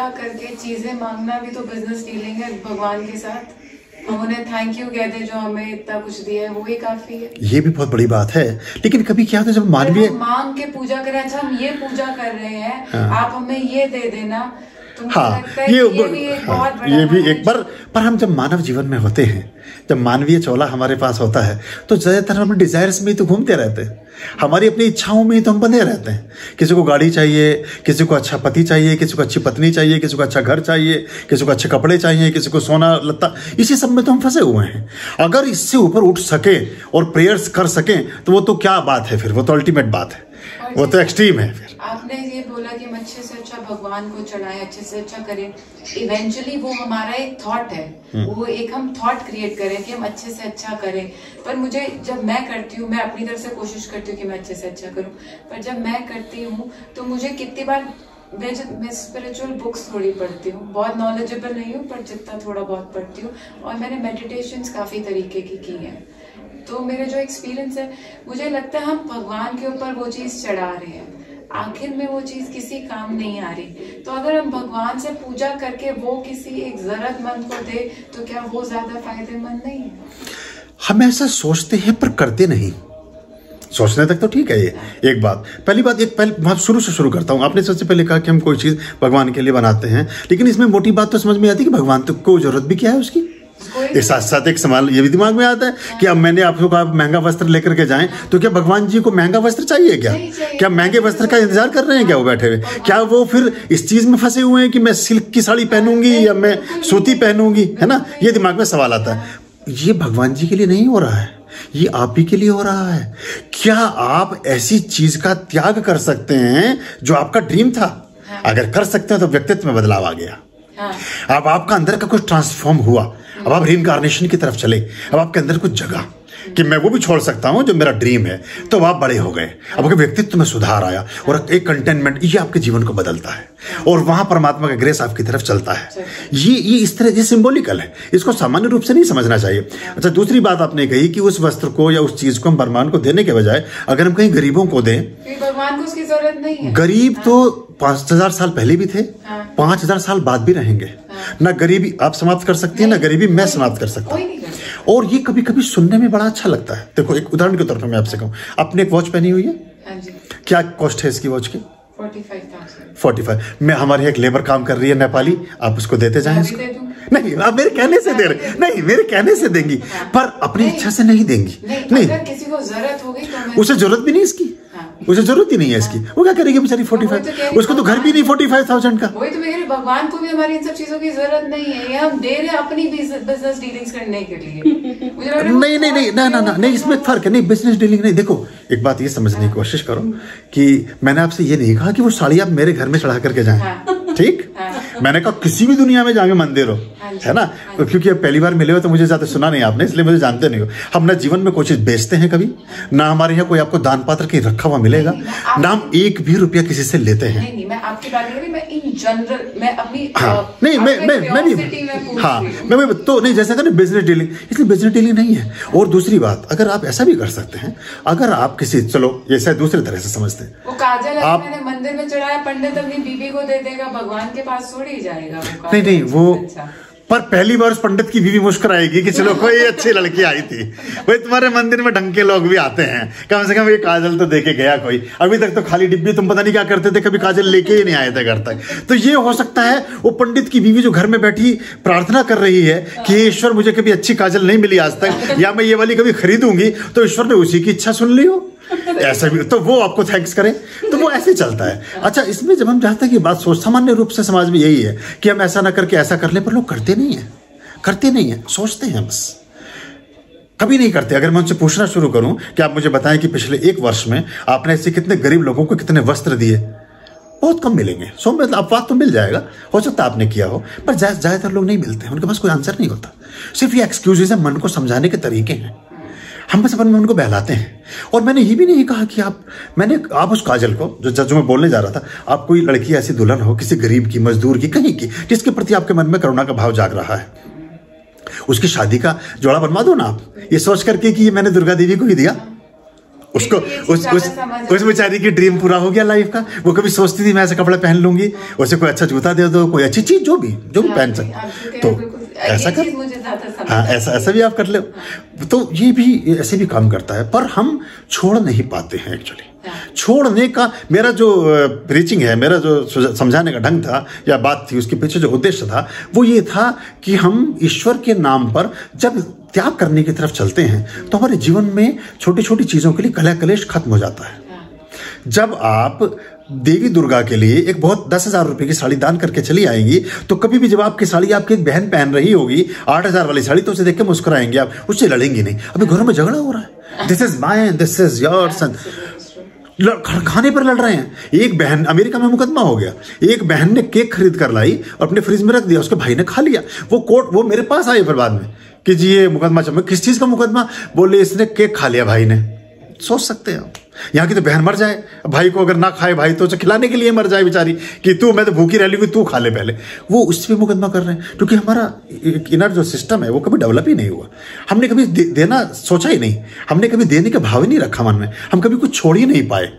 पूजा करके चीजें मांगना भी तो बिजनेस डीलिंग है भगवान के साथ। हम उन्हें थैंक यू कहते जो हमें इतना कुछ दिया है, वो ही काफी है। ये भी बहुत बड़ी बात है। लेकिन कभी क्या होता है जब मानवीय मांग के पूजा करें, अच्छा हम ये पूजा कर रहे हैं, हाँ। आप हमें ये दे देना, तो हाँ, ये भी एक बार। पर हम जब मानव जीवन में होते हैं, जब मानवीय चोला हमारे पास होता है, तो ज्यादातर हम डिजायर्स में ही तो घूमते रहते हैं, हमारी अपनी इच्छाओं में ही तो हम बंधे रहते हैं। किसी को गाड़ी चाहिए, किसी को अच्छा पति चाहिए, किसी को अच्छी पत्नी चाहिए, किसी को अच्छा घर चाहिए, किसी को अच्छे कपड़े चाहिए, किसी को सोना लत्ता, इसी सब में तो हम फंसे हुए हैं। अगर इससे ऊपर उठ सके और प्रेयर्स कर सकें तो वो तो क्या बात है, फिर वो तो अल्टीमेट बात है, वो तो एक्सट्रीम है। फिर आपने ये बोला कि हम अच्छे से अच्छा भगवान को चढ़ाएं, अच्छे से अच्छा करें, इवेंचुअली वो हमारा एक थॉट है, वो एक हम थॉट क्रिएट करें कि हम अच्छे से अच्छा करें। पर मुझे जब मैं करती हूँ, मैं अपनी तरफ से कोशिश करती हूँ कि मैं अच्छे से अच्छा करूँ, पर जब मैं करती हूँ तो मुझे कितनी बार मैं स्पिरिचुअल बुक्स थोड़ी पढ़ती हूँ, बहुत नॉलेजेबल नहीं हूँ पर जितना थोड़ा बहुत पढ़ती हूँ, और मैंने मेडिटेशंस काफी तरीके की हैं। तो मेरे जो एक्सपीरियंस है, मुझे लगता है हम भगवान के ऊपर वो चीज चढ़ा रहे हैं, आखिर में वो चीज किसी काम नहीं आ रही। तो अगर हम भगवान से पूजा करके वो किसी एक जरूरतमंद को दे तो क्या वो ज्यादा फायदेमंद नहीं है? हम ऐसा सोचते हैं पर करते नहीं। सोचने तक तो ठीक है। ये एक बात, पहली बात, मैं शुरू से शुरू करता हूँ। आपने सबसे पहले कहा कि हम कोई चीज भगवान के लिए बनाते हैं, लेकिन इसमें मोटी बात तो समझ में आती है कि भगवान तो को जरूरत भी क्या है उसकी। एक साथ साथ एक सवाल ये भी दिमाग में आता है कि अब मैंने आपको कहा महंगा वस्त्र लेकर के जाएं, तो क्या भगवान जी को महंगा वस्त्र चाहिए क्या? क्या महंगे वस्त्र का इंतजार कर रहे हैं क्या वो बैठे हुए? क्या वो फिर इस चीज में फंसे हुए हैं कि मैं सिल्क की साड़ी पहनूंगी या मैं सूती पहनूंगी, है ना? ये दिमाग में सवाल आता है। ये भगवान जी के लिए नहीं हो रहा है, ये आप ही के लिए हो रहा है। क्या आप ऐसी चीज का त्याग कर सकते हैं जो आपका ड्रीम था? अगर कर सकते हैं तो व्यक्तित्व में बदलाव आ गया। अब आपका अंदर का कुछ ट्रांसफॉर्म हुआ, अब आप रीइंकार्नेशन की तरफ चले, अब आपके अंदर कुछ जगह कि मैं वो भी छोड़ सकता हूं जो मेरा ड्रीम है, तो आप बड़े हो गए। अब आपके व्यक्तित्व में सुधार आया और एक कंटेनमेंट, ये आपके जीवन को बदलता है और वहां परमात्मा का ग्रेस आपकी तरफ चलता है। ये इस तरह ये सिंबॉलिकल है, इसको सामान्य रूप से नहीं समझना चाहिए। अच्छा, दूसरी बात आपने कही कि उस वस्त्र को या उस चीज को हम भगवान को देने के बजाय अगर हम कहीं गरीबों को दें, भगवान को उसकी जरूरत नहीं है। गरीब तो 5000 साल पहले भी थे, 5000 साल बाद भी रहेंगे। ना गरीबी आप समाप्त कर सकती है, ना गरीबी मैं समाप्त कर सकता हूँ। और ये कभी कभी सुनने में बड़ा अच्छा लगता है। देखो, एक उदाहरण के तौर पर मैं आपसे कहूँ, आपने एक वॉच पहनी हुई है, क्या कॉस्ट है इसकी वॉच की? 45। मैं हमारे एक लेबर काम कर रही है नेपाली, आप उसको देते जाएं इसको। नहीं, आप मेरे कहने से दे रहे, नहीं मेरे कहने से देंगी, पर अपनी इच्छा से नहीं देंगी। नहीं, अगर किसी को जरूरत होगी तो उसे जरूरत भी नहीं इसकी, उसे जरूरत ही नहीं है इसकी, वो क्या करेगी बेचारी? 45, उसको तो घर भी नहीं 45,000 का। वही तो मैं कह रही, भगवान को भी हमारी इन सब चीजों की जरूरत नहीं है, ये हम दे रहे हैं अपनी बिजनेस डीलिंग्स करने के लिए। नहीं, इसमें फर्क है। नहीं, बिजनेस डीलिंग नहीं। देखो, एक बात ये समझने की कोशिश करो कि मैंने आपसे ये नहीं कहा कि वो साड़ी आप मेरे घर में चढ़ा करके जाएं, ठीक? मैंने कहा किसी भी दुनिया में जाके मंदिर हो, है ना? क्योंकि अब पहली बार मिले हो तो मुझे ज्यादा सुना नहीं आपने, इसलिए मुझे जानते नहीं हो। हम ना जीवन में कोई चीज बेचते हैं कभी, ना हमारे यहाँ कोई आपको दान पात्र की रखा हुआ मिलेगा, ना हम एक भी रुपया किसी से लेते हैं। नहीं, मैं आपकी बात नहीं, मैं इन जनरल, मैं अपनी नहीं, मैं भी, हाँ, मैं तो नहीं, जैसा कि बिजनेस डीलिंग, इसलिए बिजनेस डीलिंग नहीं है। और दूसरी बात, अगर आप ऐसा भी कर सकते हैं, अगर आप किसी, चलो ये शायद दूसरी तरह से समझते हैं, वो काजल आप मैंने मंदिर में चढ़ाया, पंडित अपनी बीबी को दे देगा, भगवान के पास थोड़ी जाएगा। नहीं, वो पर पहली बार उस पंडित की बीवी मुस्कुराएगी कि चलो कोई अच्छी लड़की आई थी। भाई, तुम्हारे मंदिर में ढंग के लोग भी आते हैं, कम से कम ये काजल तो देके गया कोई। अभी तक तो खाली डिब्बी, तुम पता नहीं क्या करते थे, कभी काजल लेके ही नहीं आए थे घर तक। तो ये हो सकता है वो पंडित की बीवी जो घर में बैठी प्रार्थना कर रही है कि ईश्वर मुझे कभी अच्छी काजल नहीं मिली आज तक, या मैं ये वाली कभी खरीदूंगी, तो ईश्वर ने उसी की इच्छा सुन ली हो, ऐसा भी तो वो आपको थैंक्स करें, तो वो ऐसे चलता है। अच्छा, इसमें जब हम चाहते हैं कि बात सोच, सामान्य रूप से समाज में यही है कि हम ऐसा ना करके ऐसा कर ले, पर लोग करते नहीं है, सोचते हैं बस, कभी नहीं करते। अगर मैं उनसे पूछना शुरू करूं कि आप मुझे बताएं कि पिछले 1 वर्ष में आपने ऐसे कितने गरीब लोगों को कितने वस्त्र दिए, बहुत कम मिलेंगे। सो मतलब अपवाद तो मिल जाएगा, हो सकता है आपने किया हो, पर ज्यादातर लोग नहीं मिलते हैं, उनके पास कोई आंसर नहीं होता। सिर्फ ये एक्सक्यूजेज है, मन को समझाने के तरीके हैं, हम बस अपन में उनको बहलाते हैं। और मैंने ये भी नहीं कहा कि आप उस काजल को, जो मैं बोलने जा रहा था, आप कोई लड़की ऐसी दुल्हन हो किसी गरीब की, मजदूर की, कहीं की, जिसके प्रति आपके मन में करुणा का भाव जाग रहा है, उसकी शादी का जोड़ा बनवा दो ना आप, ये सोच करके कि ये मैंने दुर्गा देवी को ही दिया, उसको उस बेचारी की ड्रीम पूरा हो गया लाइफ का। वो कभी सोचती थी मैं ऐसा कपड़ा पहन लूंगी, उसे कोई अच्छा जूता दे दो, कोई अच्छी चीज जो भी पहन सकते, तो ऐसा कर, हाँ ऐसा भी आप कर ले। तो ये भी ऐसे भी काम करता है, पर हम छोड़ नहीं पाते हैं एक्चुअली। छोड़ने का मेरा जो प्रीचिंग है, मेरा जो समझाने का ढंग था या बात थी, उसके पीछे जो उद्देश्य था वो ये था कि हम ईश्वर के नाम पर जब त्याग करने की तरफ चलते हैं तो हमारे जीवन में छोटी छोटी चीजों के लिए कलह कलेश खत्म हो जाता है। जब आप देवी दुर्गा के लिए एक बहुत 10,000 रुपए की साड़ी दान करके चली आएंगी, तो कभी भी जब आपकी साड़ी आपकी एक बहन पहन रही होगी 8,000 वाली साड़ी, तो उसे देख के मुस्कुराएंगे आप, उससे लड़ेंगी नहीं। अभी घरों में झगड़ा हो रहा है, this is mine, this is yours, खाने पर लड़ रहे हैं। एक बहन, अमेरिका में मुकदमा हो गया, एक बहन ने केक खरीद कर लाई और अपने फ्रिज में रख दिया, उसके भाई ने खा लिया। वो मेरे पास आए फिर बाद में कि जी ये मुकदमा चल, किस चीज का मुकदमा? बोले इसने केक खा लिया भाई ने। सोच सकते हैं यहाँ की तो बहन मर जाए, भाई को अगर ना खाए भाई तो खिलाने के लिए मर जाए बेचारी कि तू, मैं तो भूखी रह लूंगी, तू खा ले पहले। वो उससे भी मुकदमा कर रहे हैं क्योंकि हमारा इनर जो सिस्टम है वो कभी डेवलप ही नहीं हुआ। हमने कभी देना सोचा ही नहीं, हमने कभी देने का भाव ही नहीं रखा मन में, हम कभी कुछ छोड़ ही नहीं पाए।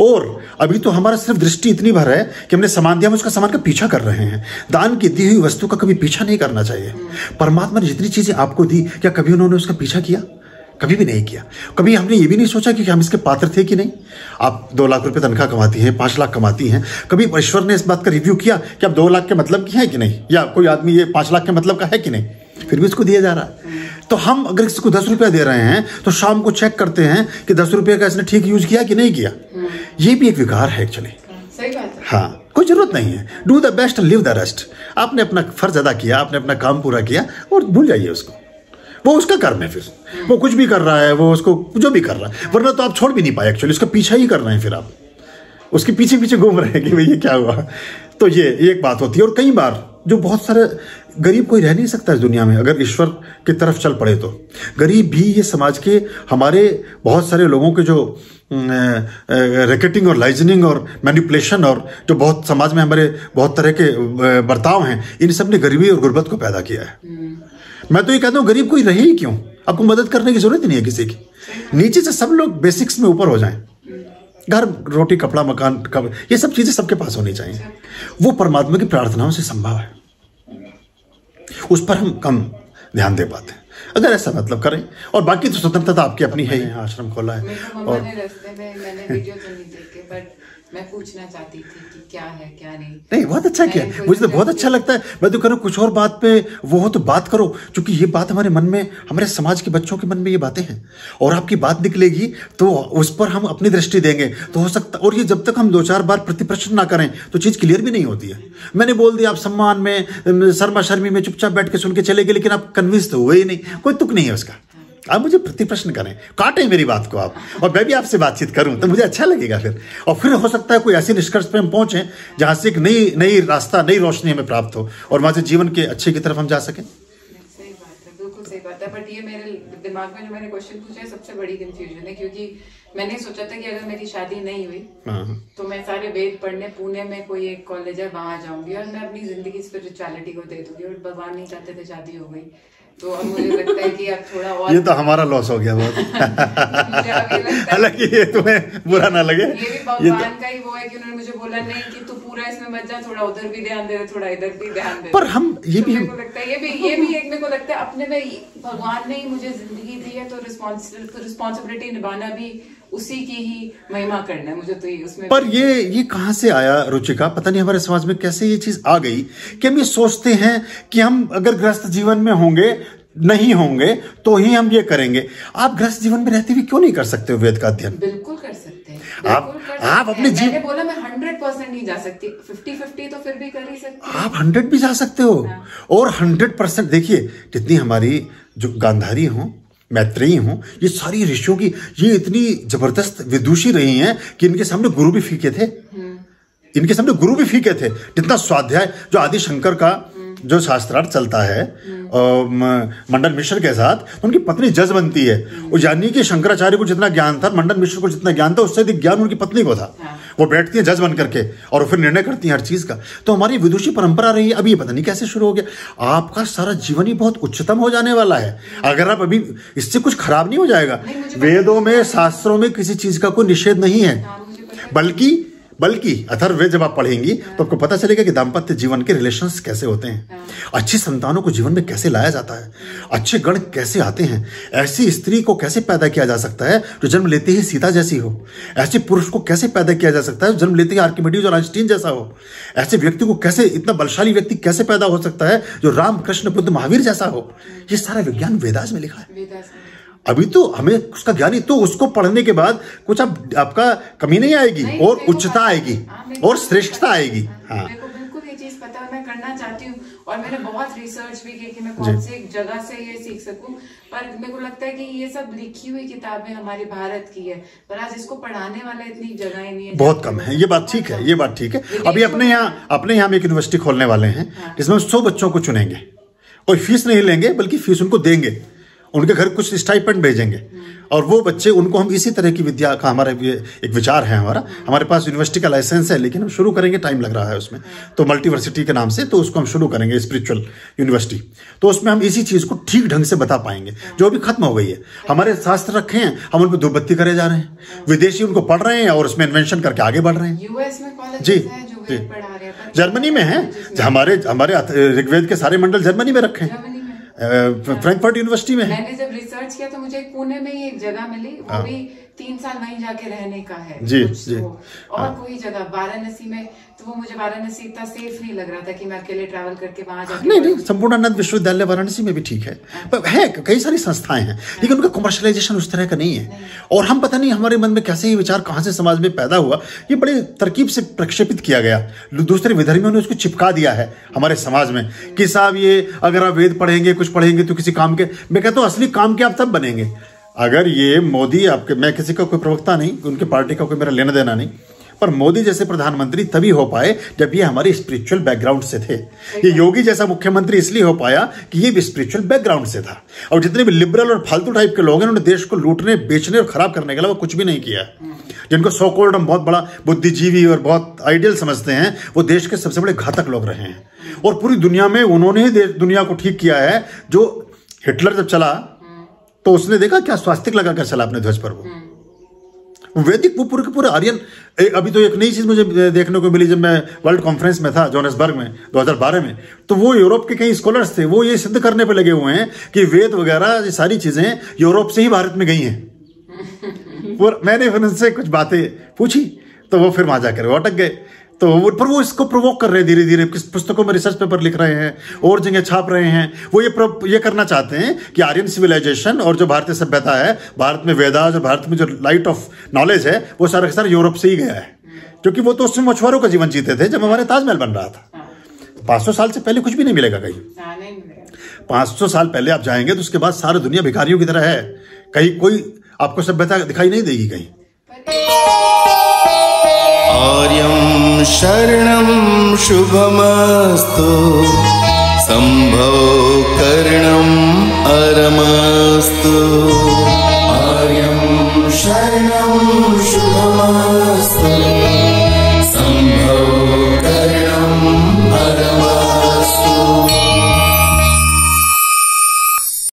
और अभी तो हमारा सिर्फ दृष्टि इतनी भर है कि हमने सामान दिया, हम उसका सामान का पीछा कर रहे हैं। दान की दी हुई वस्तु का कभी पीछा नहीं करना चाहिए। परमात्मा ने जितनी चीजें आपको दी, क्या कभी उन्होंने उसका पीछा किया? कभी भी नहीं किया। कभी हमने ये भी नहीं सोचा कि हम इसके पात्र थे कि नहीं। आप 2 लाख रुपए तनख्वाह कमाती हैं, 5 लाख कमाती हैं, कभी ईश्वर ने इस बात का रिव्यू किया कि आप 2 लाख के मतलब की है कि नहीं, या कोई आदमी ये 5 लाख के मतलब का है कि नहीं, फिर भी उसको दिया जा रहा है। तो हम अगर किसी को 10 रुपया दे रहे हैं तो शाम को चेक करते हैं कि 10 रुपये का इसने ठीक यूज किया कि नहीं किया। ये भी एक विकार है एक्चुअली। सही बात है। हाँ, कोई जरूरत नहीं है। Do the best and live the rest. आपने अपना फर्ज अदा किया, आपने अपना काम पूरा किया और भूल जाइए उसको, वो उसका कर्म है। फिर वो कुछ भी कर रहा है, वो उसको जो भी कर रहा है, वरना तो आप छोड़ भी नहीं पाए एक्चुअली, उसका पीछा ही कर रहे हैं, फिर आप उसके पीछे पीछे घूम रहे हैं कि भाई ये क्या हुआ। तो ये एक बात होती है। और कई बार जो बहुत सारे गरीब कोई रह नहीं सकता इस दुनिया में अगर ईश्वर की तरफ चल पड़े तो। गरीब भी ये समाज के हमारे बहुत सारे लोगों के जो रैकेटिंग और लाइजनिंग और मैनिपुलेशन और जो बहुत समाज में हमारे बहुत तरह के बर्ताव हैं, इन सब ने गरीबी और गुर्बत को पैदा किया है। मैं तो ये कहता हूँ गरीब कोई रहे ही क्यों, आपको मदद करने की जरूरत ही नहीं है किसी की। नीचे से सब लोग बेसिक्स में ऊपर हो जाएं। घर, रोटी, कपड़ा, मकान, ये सब चीजें सबके पास होनी चाहिए। वो परमात्मा की प्रार्थनाओं से संभव है, उस पर हम कम ध्यान दे पाते हैं। अगर ऐसा मतलब करें, और बाकी तो स्वतंत्रता आपकी अपनी है। यहाँ आश्रम खोला है और मैंने वीडियो तो नहीं देखे, बट मैं पूछना चाहती थी कि क्या है क्या नहीं। बहुत अच्छा किया, मुझे तो बहुत अच्छा लगता है। मैं तो कह रहा हूँ कुछ और बात पे वो हो तो बात करो, क्योंकि ये बात हमारे मन में, हमारे समाज के बच्चों के मन में ये बातें हैं, और आपकी बात निकलेगी तो उस पर हम अपनी दृष्टि देंगे तो हो सकता। और ये जब तक हम 2-4 बार प्रति प्रश्न ना करें तो चीज क्लियर भी नहीं होती है। मैंने बोल दिया, आप सम्मान में, शर्मा शर्मी में चुपचाप बैठ के सुन के चले गए, लेकिन आप कन्विंस तो हुए ही नहीं, कोई तुक नहीं है उसका। आप मुझे प्रति प्रश्न करें, काटें मेरी बात को आप, और मैं भी आपसे बातचीत करूं तो मुझे अच्छा लगेगा फिर। और फिर हो सकता है कोई ऐसी निष्कर्ष पे हम पहुंचे जहां से एक नई रास्ता, नई रोशनी हमें प्राप्त हो और वहां से जीवन के अच्छे की तरफ हम जा सकें। सही बात है, बिल्कुल सही बात है। बट ये मेरे दिमाग में जो मैंने क्वेश्चन पूछा है, सबसे बड़ी कंफ्यूजन है, क्योंकि मैंने सोचा था कि अगर मेरी शादी नहीं हुई तो मैं सारे वेद पढ़ने पुणे में कोई एक कॉलेज है वहां जाऊंगी और मैं अपनी जिंदगी स्पिरिचुअलिटी को दे दूंगी। और भगवान नहीं चाहते थे शादी हो गई, तो अब मुझे लगता है कि अब थोड़ा और, ये तो हमारा लॉस हो गया बहुत। हालांकि ये तुम्हें बुरा ना लगे, ये भी भगवान का ही वो है कि उन्होंने मुझे बोला नहीं कि तू पूरा इसमें मत जा, थोड़ा उधर भी ध्यान दे, थोड़ा इधर भी ध्यान दे। पर हम ये भी, मेरे को लगता है ये भी एक मेरे को लगता है अपने में भगवान ने ही मुझे जिंदगी दी है, तो रिस्पॉन्सिबिलिटी निभाना भी उसी की ही महिमा करना है मुझे। तो ये उसमें, पर ये कहां से आया रुचिका, पता नहीं हमारे समाज में कैसे ये चीज आ गई कि हम ये सोचते हैं कि हम अगर गृहस्थ जीवन में होंगे, नहीं होंगे तो ही हम ये करेंगे। आप गृहस्थ जीवन में रहते हुए क्यों नहीं कर सकते हो वेद का अध्ययन? बिल्कुल कर सकते हैं। आप अपने जीवन, मैंने बोला मैं 100% नहीं जा सकती, 50-50 तो फिर भी कर ही सकती। आप 100 भी जा सकते हो। और 100% देखिए, जितनी हमारी जो गांधारी हो, मैत्रेयी हूं, ये सारी ऋषियों की ये इतनी जबरदस्त विदुषी रही हैं कि इनके सामने गुरु भी फीके थे। इनके सामने गुरु भी फीके थे। जितना स्वाध्याय जो आदि शंकर का जो शास्त्रार्थ चलता है मंडन मिश्र के साथ, तो उनकी पत्नी जज बनती है। वो यानी कि शंकराचार्य को जितना ज्ञान था, मंडन मिश्र को जितना ज्ञान था, उससे अधिक ज्ञान उनकी पत्नी को था। वो बैठती है जज बन करके और फिर निर्णय करती है हर चीज का। तो हमारी विदुषी परंपरा रही है। अभी पता नहीं कैसे शुरू हो गया। आपका सारा जीवन ही बहुत उच्चतम हो जाने वाला है अगर आप अभी, इससे कुछ खराब नहीं हो जाएगा। वेदों में, शास्त्रों में किसी चीज का कोई निषेध नहीं है, बल्कि अथर्ववेद जब आप पढ़ेंगी तो आपको पता चलेगा कि दाम्पत्य जीवन के रिलेशंस कैसे होते हैं, अच्छी संतानों को जीवन में कैसे लाया जाता है, अच्छे गण कैसे आते हैं, ऐसी स्त्री को कैसे पैदा किया जा सकता है जो जन्म लेते ही सीता जैसी हो, ऐसे पुरुष को कैसे पैदा किया जा सकता है जो जन्म लेते ही आर्किमिडीज और आइंस्टीन जैसा हो, ऐसे व्यक्ति को कैसे, इतना बलशाली व्यक्ति कैसे पैदा हो सकता है जो राम कृष्ण बुद्ध महावीर जैसा हो। ये सारा विज्ञान वेदास में लिखा है। अभी तो हमें उसका ज्ञान ही, तो उसको पढ़ने के बाद कुछ आपका कमी नहीं आएगी और उच्चता आएगी और श्रेष्ठता आएगी। हाँ, मेरे को बिल्कुल ये चीज पता है, मैं करना चाहती हूँ और मैंने बहुत रिसर्च भी की कि मैं कौन से जगह से ये सीख सकूं। पर मेरे को लगता है कि ये सब लिखी हुई किताबें हमारे भारत की है, पर आज इसको पढ़ाने वाले इतनी जगह नहीं है, बहुत कम है। ये बात ठीक है, ये बात ठीक है। अभी अपने यहाँ हम एक यूनिवर्सिटी खोलने वाले हैं जिसमें 100 बच्चों को चुनेंगे और फीस नहीं लेंगे, बल्कि फीस उनको देंगे, उनके घर कुछ स्टाइपेंड भेजेंगे और वो बच्चे, उनको हम इसी तरह की विद्या का, हमारा एक विचार है हमारे पास यूनिवर्सिटी का लाइसेंस है, लेकिन हम शुरू करेंगे, टाइम लग रहा है उसमें, तो मल्टीवर्सिटी के नाम से, तो उसको हम शुरू करेंगे स्पिरिचुअल यूनिवर्सिटी। तो उसमें हम इसी चीज को ठीक ढंग से बता पाएंगे जो अभी खत्म हो गई है। हमारे शास्त्र रखे हैं, हम उन पर धूपबत्ती करे जा रहे हैं, विदेशी उनको पढ़ रहे हैं और उसमें इन्वेंशन करके आगे बढ़ रहे हैं। यूएस में कॉलेज जी, जी, जर्मनी में है, हमारे ऋग्वेद के सारे मंडल जर्मनी में रखे हैं, फ्रैंकफर्ट यूनिवर्सिटी में। मैंने जब रिसर्च किया तो मुझे पुणे में ही एक जगह मिली, वो भी 3 साल वहीं जाके रहने का है जी, जी। और कोई जगह वाराणसी में, तो वो मुझे वाराणसी इतना सेफ नहीं लग रहा था कि मैं अकेले ट्रैवल करके वहां जाके। नहीं, संपूर्णानंद विश्वविद्यालय वाराणसी में भी ठीक है, पर है कई सारी संस्थाएं हैं, लेकिन उनका कमर्शलाइजेशन उस तरह का नहीं है। और हम पता नहीं हमारे मन में कैसे ये विचार कहां से समाज में पैदा हुआ, ये बड़ी तरकीब से प्रक्षेपित किया गया, दूसरे विधर्मियों ने उसको चिपका दिया है हमारे समाज में कि साहब ये अगर आप वेद पढ़ेंगे, कुछ पढ़ेंगे तो किसी काम के। मैं कहता हूँ असली काम के आप तब बनेंगे अगर ये मोदी आपके, मैं किसी का कोई प्रवक्ता नहीं, उनके पार्टी का कोई मेरा लेना देना नहीं, पर मोदी जैसे प्रधानमंत्री तभी हो पाए जब ये हमारे स्पिरिचुअल बैकग्राउंड से थे। ये योगी जैसा मुख्यमंत्री इसलिए हो पाया कि ये भी स्पिरिचुअल बैकग्राउंड से था। और जितने भी लिबरल और फालतू टाइप के लोग हैं, उन्होंने देश को लूटने, बेचने और खराब करने के अलावा कुछ भी नहीं किया। जिनको सो कॉल्ड हम बहुत बड़ा बुद्धिजीवी और बहुत आइडियल समझते हैं, वो देश के सबसे बड़े घातक लोग रहे हैं। और पूरी दुनिया में उन्होंने ही दुनिया को ठीक किया है। जो हिटलर जब चला तो उसने देखा क्या स्वास्तिक लगा कर चला अपने ध्वज पर, वो वैदिक, वो पूरे के पूरे आर्यन। अभी तो एक नई चीज मुझे देखने को मिली जब मैं वर्ल्ड कॉन्फ्रेंस में था जोहान्सबर्ग में 2012 में, तो वो यूरोप के कई स्कॉलर्स थे, वो ये सिद्ध करने पे लगे हुए हैं कि वेद वगैरह ये सारी चीजें यूरोप से ही भारत में गई हैं। और मैंने उनसे कुछ बातें पूछी तो वो फिर वहां जाकर अटक गए। तो वो इसको प्रोवोक कर रहे हैं धीरे धीरे, किस पुस्तकों में रिसर्च पेपर लिख रहे हैं और जगह छाप रहे हैं। वो ये करना चाहते हैं कि आर्यन सिविलाइजेशन और जो भारतीय सभ्यता है, भारत में वेदास और भारत में जो लाइट ऑफ नॉलेज है, वो सारा का सारा यूरोप से ही गया है। क्योंकि वो तो उसमें मछुआरों का जीवन जीते थे जब हमारे ताजमहल बन रहा था। 500 साल से पहले कुछ भी नहीं मिलेगा कहीं। 500 साल पहले आप जाएंगे तो उसके बाद सारी दुनिया भिखारियों की तरह है, कहीं कोई आपको सभ्यता दिखाई नहीं देगी कहीं। आर्यं शरणं शुभमस्तु, संभव करणं अरमस्तु। आर्यं शरणं